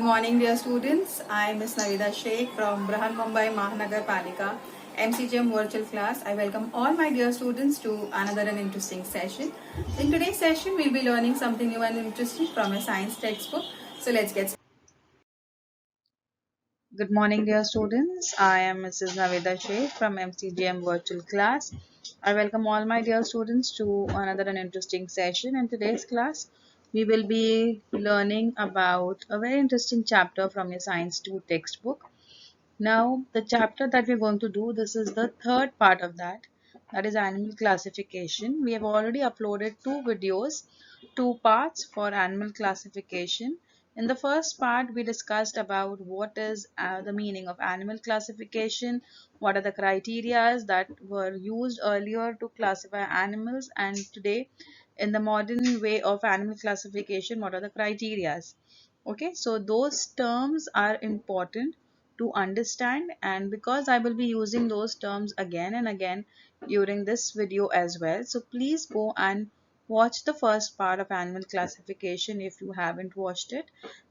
morning, dear students. I am Ms. Navida Sheikh from Brahan Mumbai Mahanagar Palika MCGM virtual class. I welcome all my dear students to another and interesting session. In today's session, we'll be learning something new and interesting from a science textbook. So let's get started. Good morning, dear students. I am Mrs. Navida Sheikh from MCGM virtual class. I welcome all my dear students to another and interesting session. In today's class, we will be learning about a very interesting chapter from your Science 2 textbook. Now, the chapter that we're going to do, this is the third part of that is animal classification. We have already uploaded two videos, two parts for animal classification. In the first part, we discussed about what is the meaning of animal classification, what are the criteria that were used earlier to classify animals, and today, in the modern way of animal classification, what are the criteria. Okay, so those terms are important to understand, and because I will be using those terms again and again during this video as well, so please go and watch the first part of animal classification if you haven't watched it,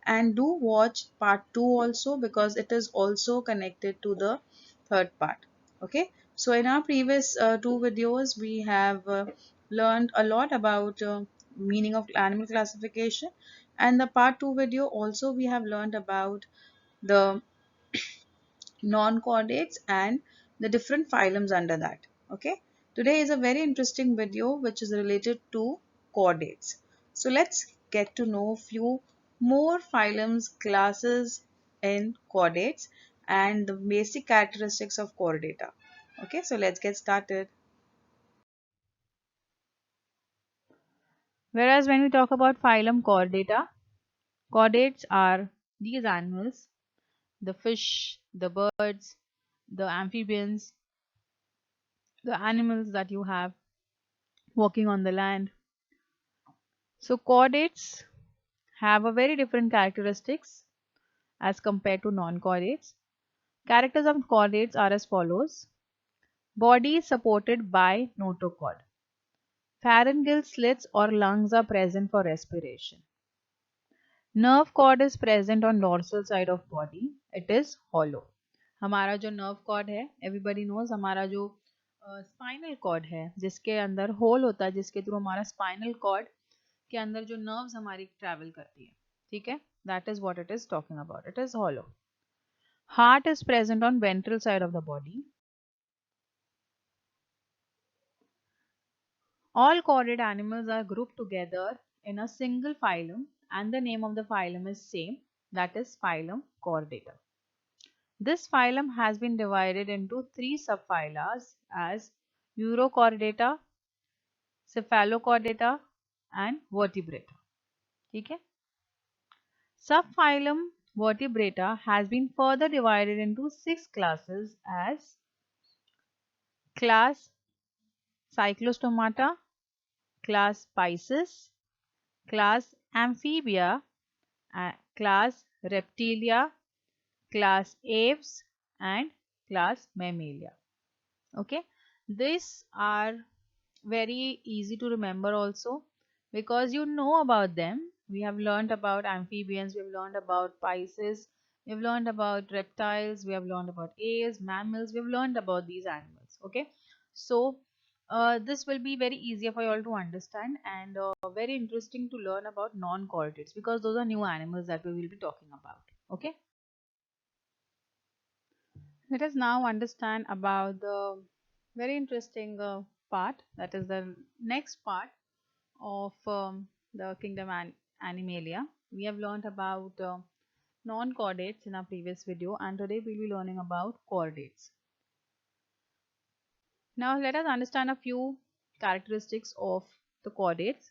and do watch part 2 also because it is also connected to the third part. Okay, so in our previous two videos we have learned a lot about meaning of animal classification, and the part 2 video also we have learned about the non-chordates and the different phylums under that. Okay, today is a very interesting video which is related to chordates. So let's get to know few more phylums, classes in chordates and the basic characteristics of chordata. Okay, so let's get started. Whereas when we talk about phylum chordata, chordates are these animals, the fish, the birds, the amphibians, the animals that you have walking on the land. So chordates have a very different characteristics as compared to non-chordates. Characters of chordates are as follows. Body is supported by notochord. Pharyngeal slits or lungs are present for respiration. Nerve cord is present on dorsal side of body. It is hollow. हमारा जो nerve cord है, everybody knows हमारा जो spinal cord है, जिसके अंदर hole होता है, जिसके through हमारा spinal cord के अंदर जो nerves हमारी travel करती है, ठीक है? That is what it is talking about. It is hollow. Heart is present on ventral side of the body. All chordate animals are grouped together in a single phylum, and the name of the phylum is same, that is phylum Chordata. This phylum has been divided into three subphyla as Urochordata, Cephalochordata and Vertebrata. ठीक है? Subphylum Vertebrata has been further divided into six classes as class Cyclostomata, class Pisces, class Amphibia, class Reptilia, class Aves and class Mammalia. Okay, these are very easy to remember also because you know about them. We have learned about amphibians, we have learned about Pisces, we have learned about reptiles, we have learned about aves, mammals, we have learned about these animals. Okay, so this will be very easier for you all to understand, and very interesting to learn about non-chordates because those are new animals that we will be talking about. Okay, let us now understand about the very interesting part, that is the next part of the kingdom Animalia. We have learned about non-chordates in our previous video, and today we will be learning about chordates. Now let us understand a few characteristics of the chordates.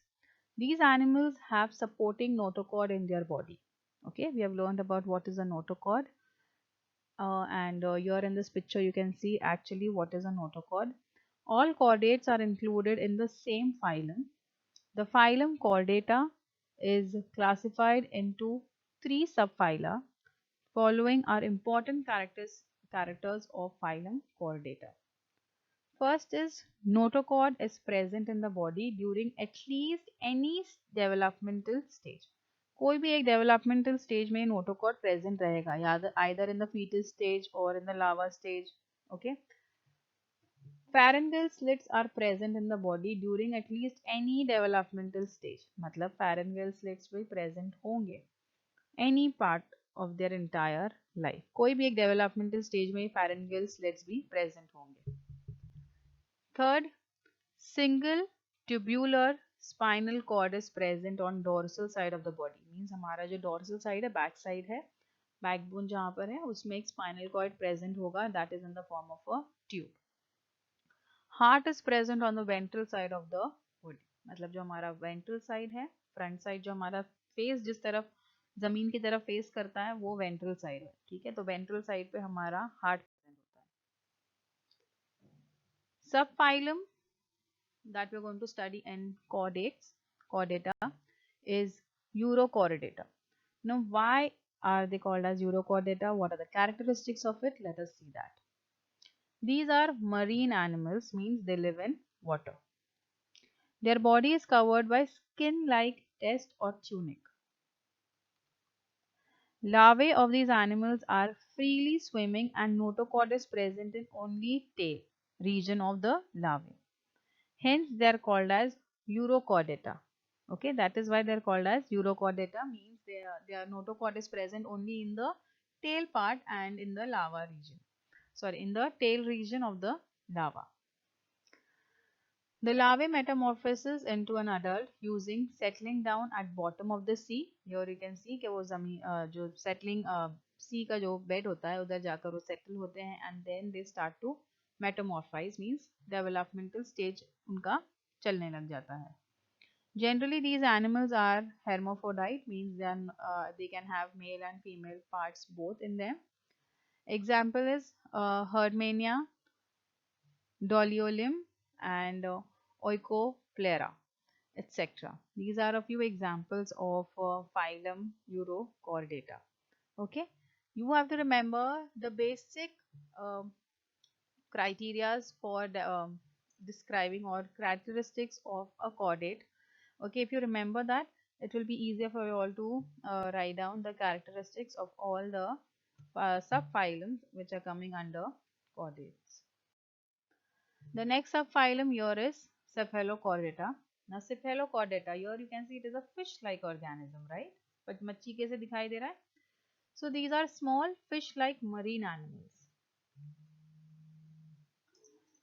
These animals have supporting notochord in their body. Okay, we have learned about what is a notochord, and here in this picture you can see actually what is a notochord. All chordates are included in the same phylum. The phylum Chordata is classified into three subphyla. Following are important characters of phylum Chordata. First is notochord is present in the body during at least any developmental stage. कोई भी एक developmental stage में notochord present रहेगा, या either in the foetal stage और in the larva stage. Okay. Pharyngeal slits are present in the body during at least any developmental stage. मतलब pharyngeal slits भी present होंगे any part of their entire life. कोई भी एक developmental stage में pharyngeal slits भी present होंगे. Third, single tubular spinal cord is present on dorsal side of the body. Means हमारा जो dorsal side है, back side है, backbone जहाँ पर है, उसमें एक spinal cord present होगा, that is in the form of a tube. Heart is present on the ventral side of the body. मतलब जो हमारा वेंट्रल साइड है, फ्रंट साइड, जो हमारा फेस जिस तरफ जमीन की तरफ फेस करता है वो वेंट्रल साइड है. ठीक है, तो वेंट्रल साइड पे हमारा हार्ट प्रेजेंट होता है. सब phylum that we are going to study in chordata is Urochordata. Now why are they called as Urochordata? What are the characteristics of it? Let us see that. These are marine animals, means they live in water. Their body is covered by skin-like test or tunic. Larvae of these animals are freely swimming and notochord is present in only tail region of the larvae. Hence, they are called as Urochordata. Okay, that is why they are called as Urochordata, means their notochord is present only in the tail part and in the larva region. Sorry, in the tail region of the larva. The larvae metamorphoses into an adult using settling down at bottom of the sea. Here you can see कि वो जमीन जो settling sea का जो bed होता है उधर जाकर वो settle होते हैं and then they start to metamorphize, means developmental stage उनका चलने लग जाता है. Generally these animals are hermaphrodite, means they can have male and female parts both in them. Example is Herdmania, Doliolium and Oikoplera, etc. These are a few examples of phylum Urochordata. Okay, you have to remember the basic criterias for describing or characteristics of a chordate. Okay, if you remember that, it will be easier for you all to write down the characteristics of all the subphylums which are coming under chordates. The next subphylum here is Cephalochordata. Now Cephalochordata, here you can see it is a fish-like organism, right? But मच्छी कैसे दिखाई दे रहा है? So these are small fish-like marine animals.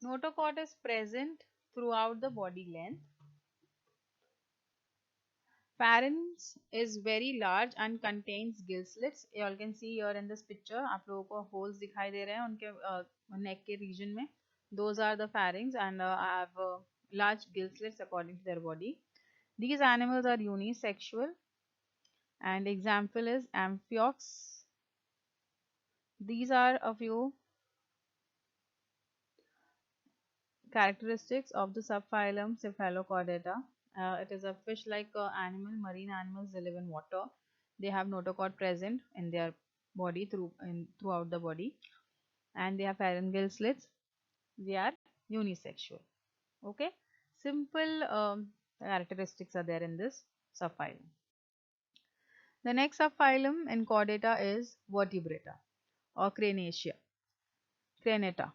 Notochord is present throughout the body length. Pharynx is very large and contains gill slits. You all can see here in this picture. आप लोगों को holes दिखाई दे रहे हैं उनके neck के region में. Those are the pharynx and have large gill slits according to their body. These animals are unisexual and example is Amphiox. These are a few characteristics of the subphylum Cephalochordata. It is a fish-like animal, marine animals. They live in water. They have notochord present in their body throughout the body, and they have pharyngeal slits. They are unisexual. Okay, simple characteristics are there in this subphylum. The next subphylum in Chordata is Vertebrata or Cranacea. Cranata.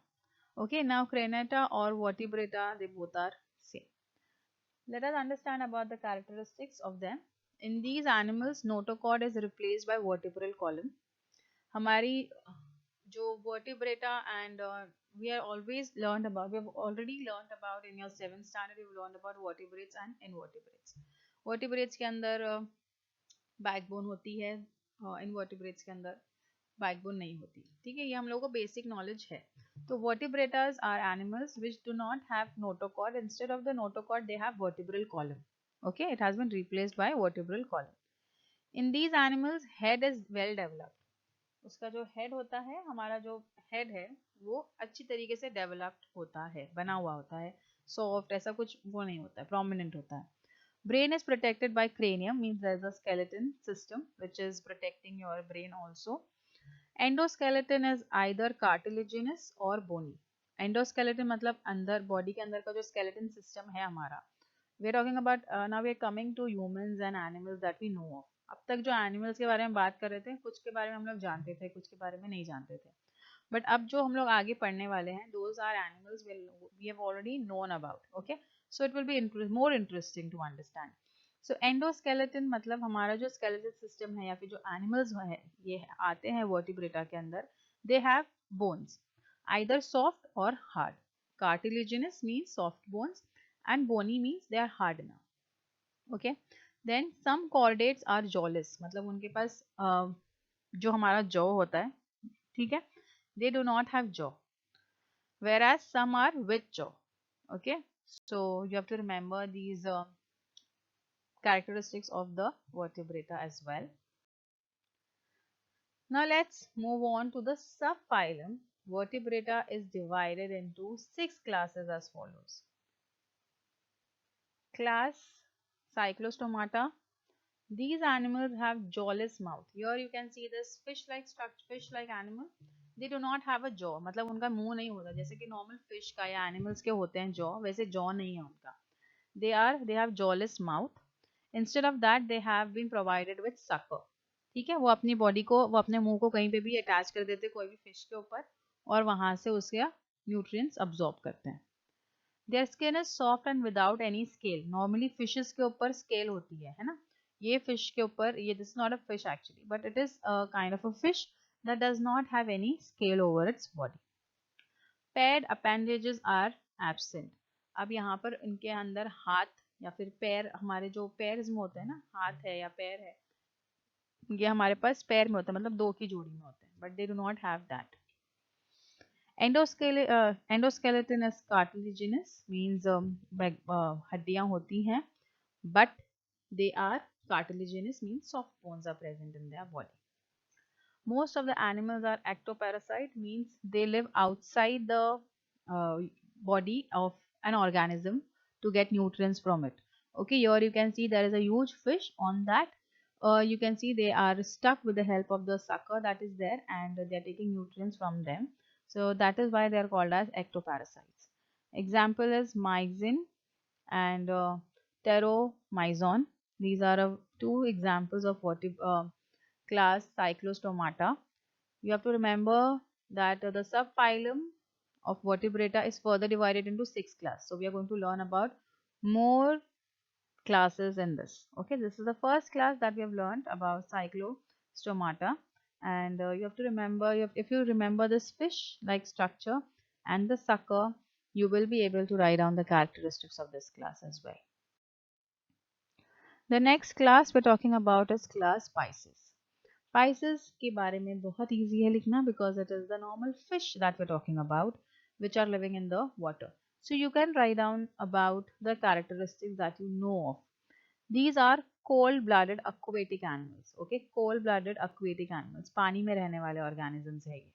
Okay, now Cranata or Vertebrata, they both are same. Let us understand about the characteristics of them. In these animals, notochord is replaced by vertebral column. हमारी जो vertebrata and we have always learned about, we have already learned about in your 7th standard, you learned about vertebrates and invertebrates. Vertebrates के अंदर backbone होती है, invertebrates के अंदर backbone नहीं होती. ठीक है, ये हम लोगों को basic knowledge है. So vertebratas are animals which do not have notochord. Instead of the notochord, they have vertebral column. Okay, it has been replaced by vertebral column. In these animals, head is well developed. उसका जो head होता है, हमारा जो head है, वो अच्छी तरीके से developed होता है, बना हुआ होता है, soft, ऐसा कुछ वो नहीं होता है, prominent होता है. Brain is protected by cranium, means there is a skeleton system which is protecting your brain also. Endoskeleton is either cartilaginous और बोनी. एंडोस्केलेटन मतलब अंदर बॉडी के अंदर का जो स्केलेटन सिस्टम है हमारा. We are talking about now we are coming to humans and animals that we know of. अब तक जो एनिमल्स के बारे में बात कर रहे थे, कुछ के बारे में हम लोग जानते थे, कुछ के बारे में नहीं जानते थे, बट अब जो हम लोग आगे पढ़ने वाले हैं, those are animals we have already known about. Okay, so it will be more interesting to understand. So endoskeleton मतलब हमारा जो स्केलेटल सिस्टम है या फिर जो एनिमल्स है ये आते हैं वर्टिब्रेटा के अंदर, they have bones either soft और hard. Cartilaginous means soft bones and bony means they are hard enough. Okay, then some chordates are jawless, मतलब उनके पास जो हमारा जॉ होता है, ठीक है, they do not have jaw, whereas some are with jaw. Okay, so you have to remember these characteristics of the vertebrata as well. Now let's move on to the subphylum. Vertebrata is divided into 6 classes as follows. Class Cyclostomata. These animals have jawless mouth. Here you can see this fish-like structure, fish-like animal. They do not have a jaw. मतलब उनका मुंह नहीं होता जैसे कि normal fish का या animals के होते हैं jaw, वैसे jaw नहीं है उनका. They have jawless mouth. Instead of that, they have been provided with sucker. ठीक है, वो अपनी बॉडी को, वो अपने मुंह को कहीं पे भी अटैच कर देते कोई भी फिश के ऊपर और वहां से उसके न्यूट्रिएंट्स अब्सॉर्ब करते हैं. Their skin is soft and without any scale. Normally fishes के ऊपर scale होती है ना. ये fish के ऊपर, ये this is not a fish actually, but it is a kind of a fish that does not have any scale over its body. Paired appendages are absent. अब यहाँ पर इनके अंदर हाथ या फिर पैर, हमारे जो पैर्स में होते हैं ना, हाथ है या पैर है, ये हमारे पास पैर में होता है, मतलब दो की जोड़ी में होते हैं, but they do not have that. Endoskeleton is cartilaginous, means हड्डियां होती हैं, but they are cartilaginous, means soft bones are present in their body. Most of the animals are ectoparasite, means they live outside the body of an organism to get nutrients from it. Okay, here you can see there is a huge fish. On that you can see they are stuck with the help of the sucker that is there, and they are taking nutrients from them. So that is why they are called as ectoparasites. Example is myxin and pteromyzon. These are two examples of class Cyclostomata. You have to remember that the subphylum of vertebrata is further divided into 6 classes. So we are going to learn about more classes in this. Okay, this is the first class that we have learned about Cyclostomata, and you have to remember, if you remember this fish like structure and the sucker, you will be able to write down the characteristics of this class as well. The next class we're talking about is class Pisces. Pisces के बारे में बहुत easy है लिखना, because it is the normal fish that we're talking about which are living in the water. So you can write down about the characteristics that you know of. These are cold-blooded aquatic animals. Okay, cold-blooded aquatic animals. पानी में रहने वाले organisms है ये.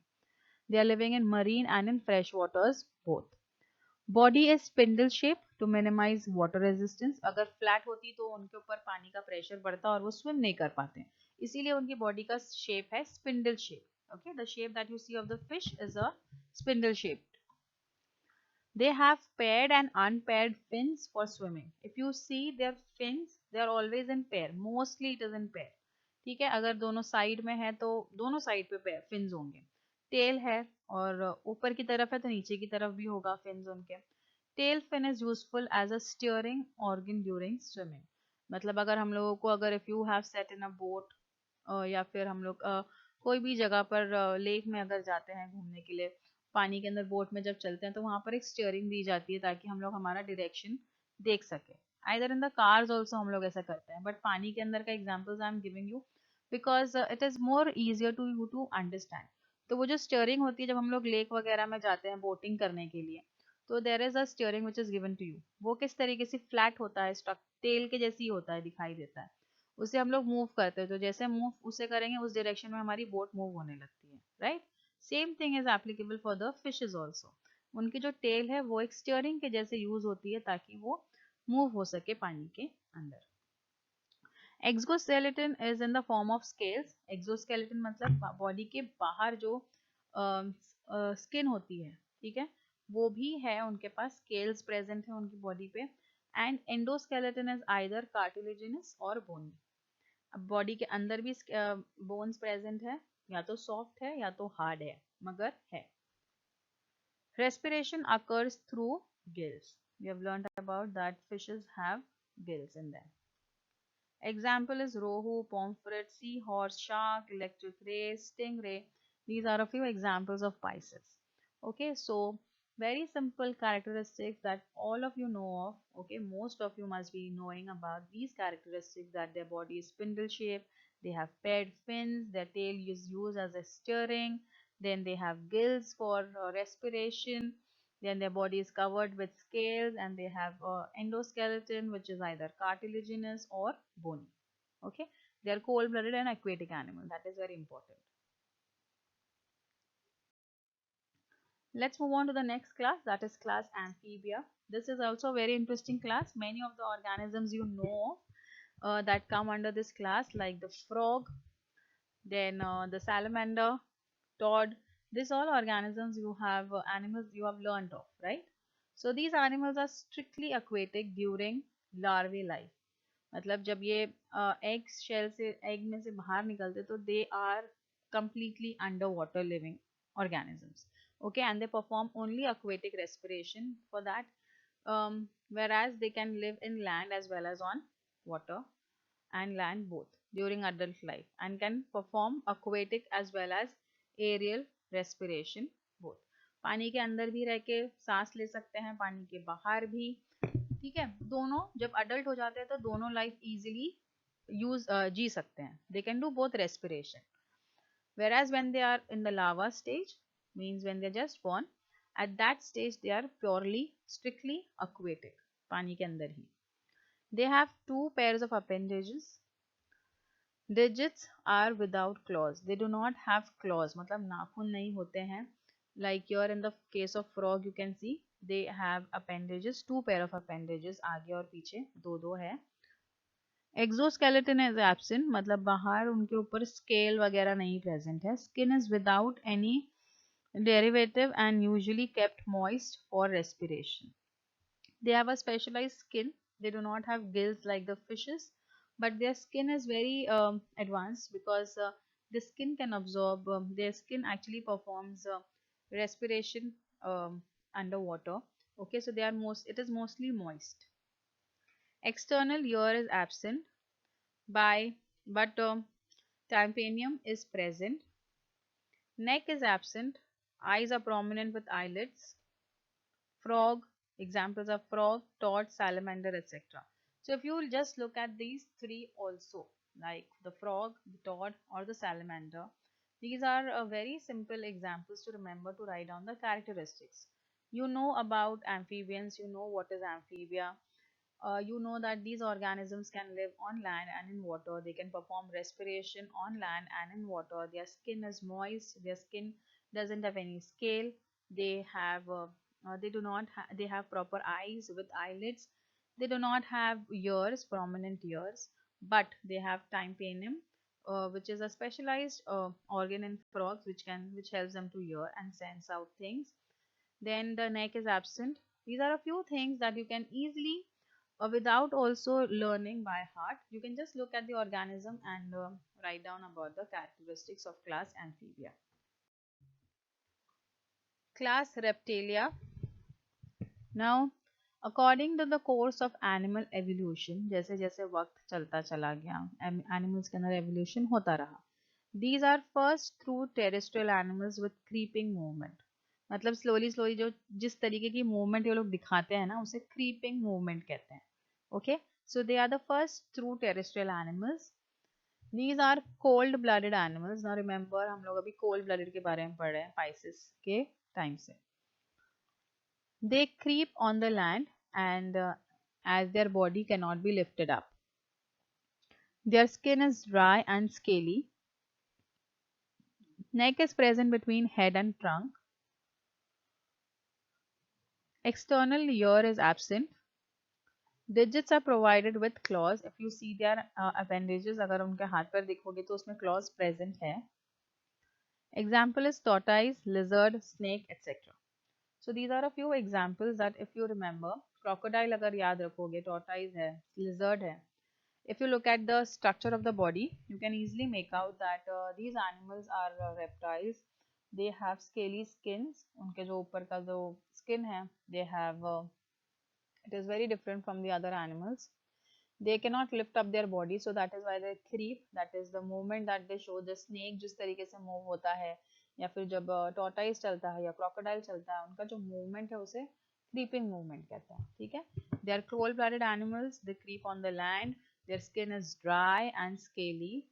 They are living in marine and in fresh waters both. Body is spindle shape to minimize water resistance. अगर flat होती तो उनके ऊपर पानी का pressure बढ़ता और वो swim नहीं कर पाते, इसीलिए उनकी body का shape है spindle shape. Okay, the shape that you see of the fish is a spindle shaped. They have paired and unpaired fins for swimming. If you see their fins, they are always in pair. Mostly it is in pair. ठीक है, अगर दोनों side में है तो दोनों side पे fins होंगे. टेल है और ऊपर की तरफ है तो नीचे की तरफ भी होगा फिन्स उनके. Tail fin is useful as a steering organ during swimming. मतलब अगर हम लोगों को, अगर if you have set in a boat या फिर हम लोग कोई भी जगह पर लेक में अगर जाते हैं घूमने के लिए, पानी के अंदर बोट में जब चलते हैं तो वहां पर एक स्टीयरिंग दी जाती है ताकि हम लोग हमारा डायरेक्शन देख सके. Either in the cars also हम लोग ऐसा करते हैं, बट पानी के अंदर का examples I am giving you because it is more easier to you to understand. तो वो जो स्टीयरिंग होती है जब हम लोग लेक वगैरह में जाते हैं बोटिंग करने के लिए, तो there is a steering which is given to you. वो किस तरीके से फ्लैट होता है, टेल के जैसी होता है, दिखाई देता है, उसे हम लोग मूव करते हैं, तो जैसे मूव उसे करेंगे उस डायरेक्शन में हमारी बोट मूव होने लगती है, right. Same thing is applicable for the fishes also. उनकी जो टेल है वो एक स्टीयरिंग के जैसे यूज होती है ताकि वो मूव हो सके पानी के अंदर. Exoskeleton is in the form of scales. Exoskeleton मतलब बॉडी के बाहर जो स्किन होती है, ठीक है, वो भी है उनके पास, स्केल्स प्रेजेंट है उनकी बॉडी पे. And endoskeleton is either cartilaginous और बोनी. अब बॉडी के अंदर भी बोन्स प्रेजेंट है, या तो सॉफ्ट है या तो हार्ड है, मगर है. Respiration occurs through gills. We have learned about that fishes have gills in them. Example is rohu, pomfret, seahorse, shark, electric ray, stingray. These are a few examples of Pisces. Okay, so very simple characteristics that all of you know of. Okay, most of you must be knowing about these characteristics, that their body is spindle shaped, they have paired fins, their tail is used as a steering, then they have gills for respiration, then their body is covered with scales, and they have endoskeleton, which is either cartilaginous or bony. Okay, they are cold-blooded and aquatic animal. That is very important. Let's move on to the next class, that is class Amphibia. This is also a very interesting class. Many of the organisms you know that come under this class, like the frog, then the salamander, toad. These all organisms you have animals you have learned of, right? So these animals are strictly aquatic during larvae life. मतलब जब ये egg shell से egg में से बाहर निकलते तो they are completely underwater living organisms. Okay, and they perform only aquatic respiration for that, whereas they can live in land as well as on water and land both during adult life, and can perform aquatic as well as aerial respiration both. पानी के अंदर भी रह के सांस ले सकते हैं, पानी के बाहर भी. ठीक है, दोनों जब अडल्ट हो जाते हैं तो दोनों लाइफ इजीली जी सकते हैं. They can do both respiration. Whereas when they are in the larva stage, means when they are just born, at that stage they are purely strictly aquatic, पानी के अंदर ही. They have two pairs of appendages. Digits are without claws. They do not have claws, मतलब नाखून नहीं होते हैं. Like here in the case of frog, you can see they have appendages, two pair of appendages, आगे और पीछे दो दो है. Exoskeleton is absent, मतलब बाहर उनके ऊपर scale वगैरह नहीं present है. Skin is without any derivative and usually kept moist for respiration. They have a specialized skin. They do not have gills like the fishes, but their skin is very advanced, because the skin can absorb, their skin actually performs respiration underwater. Okay, so it is mostly moist. External ear is absent by, but tympanium is present. Neck is absent. Eyes are prominent with eyelids. Frog, examples of frog, toad, salamander, etc. So if you will just look at these three also, like the frog, the toad, or the salamander, these are very simple examples to remember to write down the characteristics. You know about amphibians, you know what is amphibia. You know that these organisms can live on land and in water. They can perform respiration on land and in water. Their skin is moist. Their skin doesn't have any scale. They have they do not they have proper eyes with eyelids. They do not have ears, prominent ears, but they have tympanium, which is a specialized organ in frogs, which helps them to hear and sense out things. Then the neck is absent. These are a few things that you can easily, without also learning by heart, you can just look at the organism and write down about the characteristics of class Amphibia. Class Reptilia. Now, according to the course of animal evolution, जैसे जैसे वक्त चलता चला गया, animals के अंदर evolution होता रहा. These are first through terrestrial animals with creeping movement. मतलब slowly slowly जो जिस तरीके की movement ये लोग दिखाते हैं ना, उसे creeping movement कहते हैं. Okay, so they are the first through terrestrial animals. These are cold-blooded animals. Now remember, हम लोग अभी cold-blooded के बारे में पढ़ रहे हैं Pisces के time से. They creep on the land, and as their body cannot be lifted up. Their skin is dry and scaly. Neck is present between head and trunk. External ear is absent. Digits are provided with claws. If you see their appendages, अगर उनके हाथ पर देखोगे तो उसमें claws present है. Example is tortoise, lizard, snake, etc. So these are a few examples that if you remember. Crocodile अगर याद रखोगे, tortoise है, lizard है. If you look at the structure of the body, you can easily make out that these animals are reptiles. They have scaly skins. उनके जो ऊपर का जो skin है, they have it is very different from the other animals. They cannot lift up their body, so that is why they creep. That is the movement that they show. The snake जिस तरीके से move होता है, या फिर जब tortoise चलता है या crocodile चलता है, उनका जो movement है उसे creeping movement कहते हैं. ठीक है? They are cold-blooded animals. They creep on the land. Their skin is dry and scaly.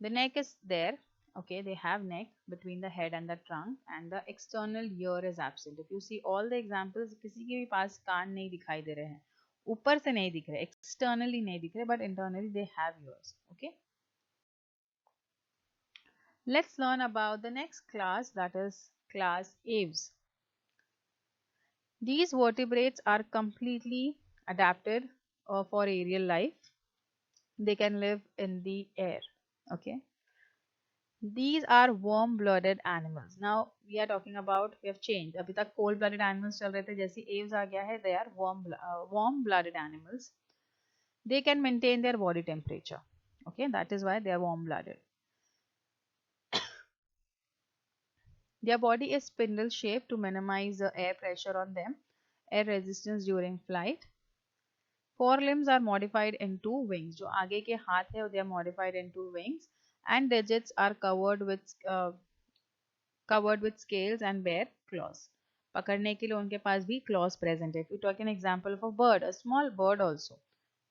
The neck is there. Okay, they have neck between the head and the trunk, and the external ear is absent. If you see all the examples, किसी के भी पास कान नहीं दिखाई दे रहे हैं, ऊपर से नहीं दिख रहे, externally नहीं दिख रहे, but internally they have ears. Okay, let's learn about the next class, that is class aves. These vertebrates are completely adapted for aerial life. They can live in the air. Okay, these are warm-blooded animals. Now we are talking about, we have changed. अभी तक cold-blooded animals चल रहे थे, जैसे aves आ गया है, they are warm-blooded animals. They can maintain their body temperature. Okay, that is why they are warm-blooded. Their body is spindle shaped to minimize the air pressure on them, air resistance during flight. Forelimbs are modified into wings. जो आगे के हाथ है, they are modified into wings, and digits are covered with scales and bear claws. पकड़ने के लिए उनके पास भी claws present है. If you talk an example of a bird, a small bird also.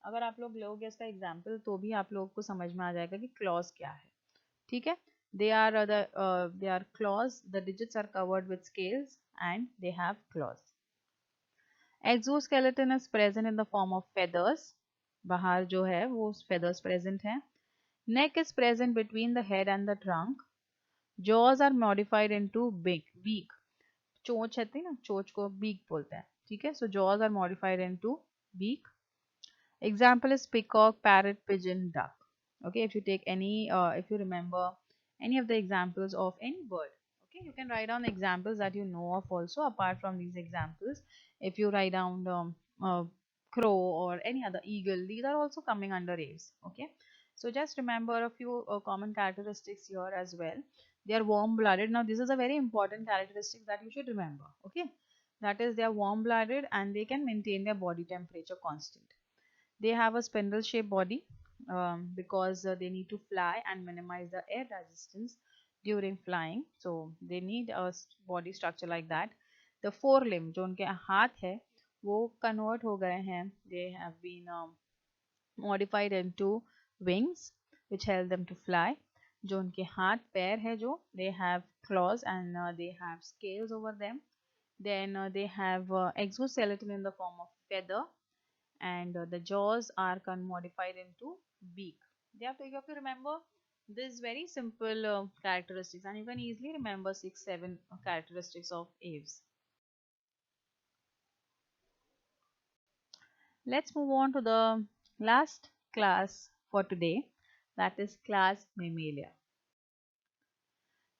अगर आप लोग लोगे इसका example, तो भी आप लोगों को समझ में आ जाएगा कि claws क्या है. ठीक है? They are claws. The digits are covered with scales and they have claws. Exoskeleton is present in the form of feathers. बाहर जो है वो feathers present हैं. Neck is present between the head and the trunk. Jaws are modified into beak. चोंच है ना, चोंच को beak बोलते हैं. ठीक है? So jaws are modified into beak. Example is peacock, parrot, pigeon, duck. Okay, if you take any, if you remember any of the examples of any bird, okay, you can write down examples that you know of also apart from these examples. If you write down crow or any other eagle, these are also coming under aves. Okay, so just remember a few common characteristics here as well. They are warm-blooded. Now, this is a very important characteristic that you should remember. Okay, that is, they are warm-blooded and they can maintain their body temperature constant. They have a spindle shaped body because they need to fly and minimize the air resistance during flying. So they need a body structure like that. The forelimb, जो उनके हाथ है, वो convert हो गए हैं. They have been modified into wings, which help them to fly. जो उनके हाथ पैर है जो, they have claws and they have scales over them. Then they have exoskeleton in the form of feather, and the jaws are modified into beak. You have to remember this very simple characteristics, and you can easily remember 6-7 characteristics of aves. Let's move on to the last class for today, that is class Mammalia.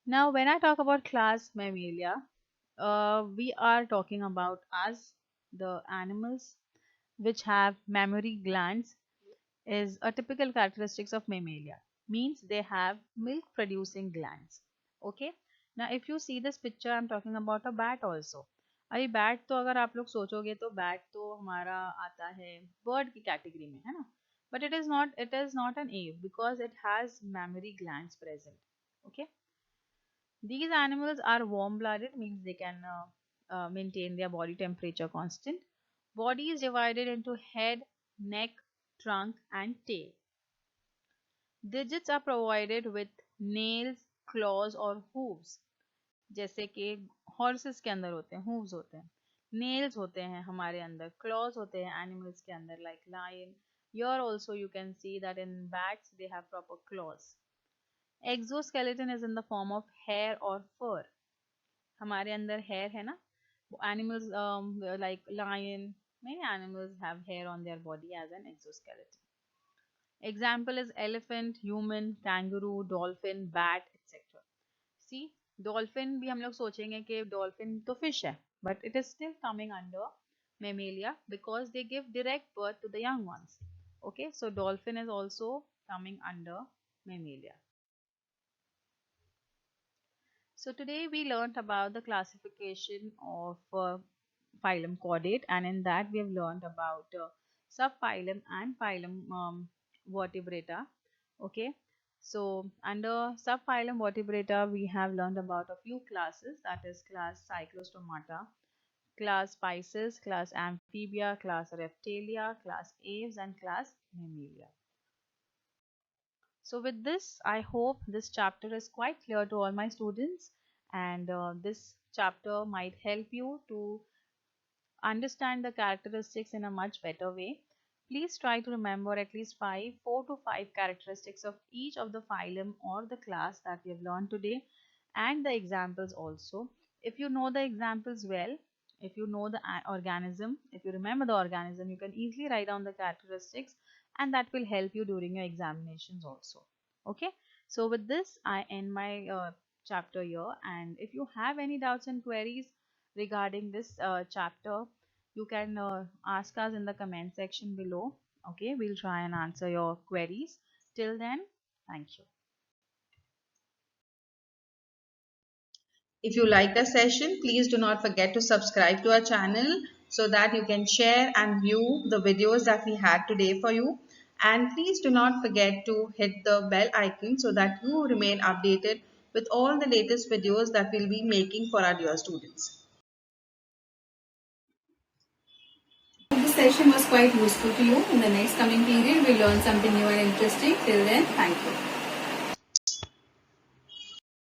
Now when I talk about class Mammalia, we are talking about us, the animals which have mammary glands is a typical characteristics of mammalia, means they have milk producing glands. Okay, now if you see this picture, I'm talking about a bat also. अभी bat तो अगर आप लोग सोचोगे तो bat तो हमारा आता है बर्ड की कैटेगरी में, है ना, but it is not an ave because it has mammary glands present. Okay, these animals are warm blooded, means they can maintain their body temperature constant. Body is divided into head, neck, trunk and tail. Digits are provided with nails, claws और hooves. जैसे कि horses के अंदर होते हैं hooves होते हैं, nails होते हैं हमारे अंदर, claws होते हैं animals के अंदर like lion. Here also you can see that in bats they have proper claws. Exoskeleton is in the form of hair or fur. हमारे अंदर hair है ना, animals like lion, many animals have hair on their body as an exoskeleton. Example is elephant, human, kangaroo, dolphin, bat, etc. See, dolphin भी हम लोग सोचेंगे कि dolphin तो fish है, but it is still coming under mammalia because they give direct birth to the young ones. Okay, so dolphin is also coming under mammalia. So today we learned about the classification of phylum Chordate, and in that we have learned about subphylum and phylum Vertebrata. Okay, so under subphylum Vertebrata we have learned about a few classes, that is class Cyclostomata, class Pisces, class Amphibia, class Reptalia, class Aves, and class Mammalia. So with this, I hope this chapter is quite clear to all my students, and this chapter might help you to understand the characteristics in a much better way. Please try to remember at least 4 to 5 characteristics of each of the phylum or the class that we have learned today, and the examples also. If you know the examples well, if you know the organism, if you remember the organism, you can easily write down the characteristics, and that will help you during your examinations also. Okay, so with this, I end my chapter here, and if you have any doubts and queries regarding this chapter, you can ask us in the comment section below. Okay, we'll try and answer your queries. Till then, thank you. If you like the session, please do not forget to subscribe to our channel so that you can share and view the videos that we had today for you. And please do not forget to hit the bell icon so that you remain updated with all the latest videos that we'll be making for our dear students. This session was quite useful to you. In the next coming period, we'll learn something new and interesting. Till then, thank you.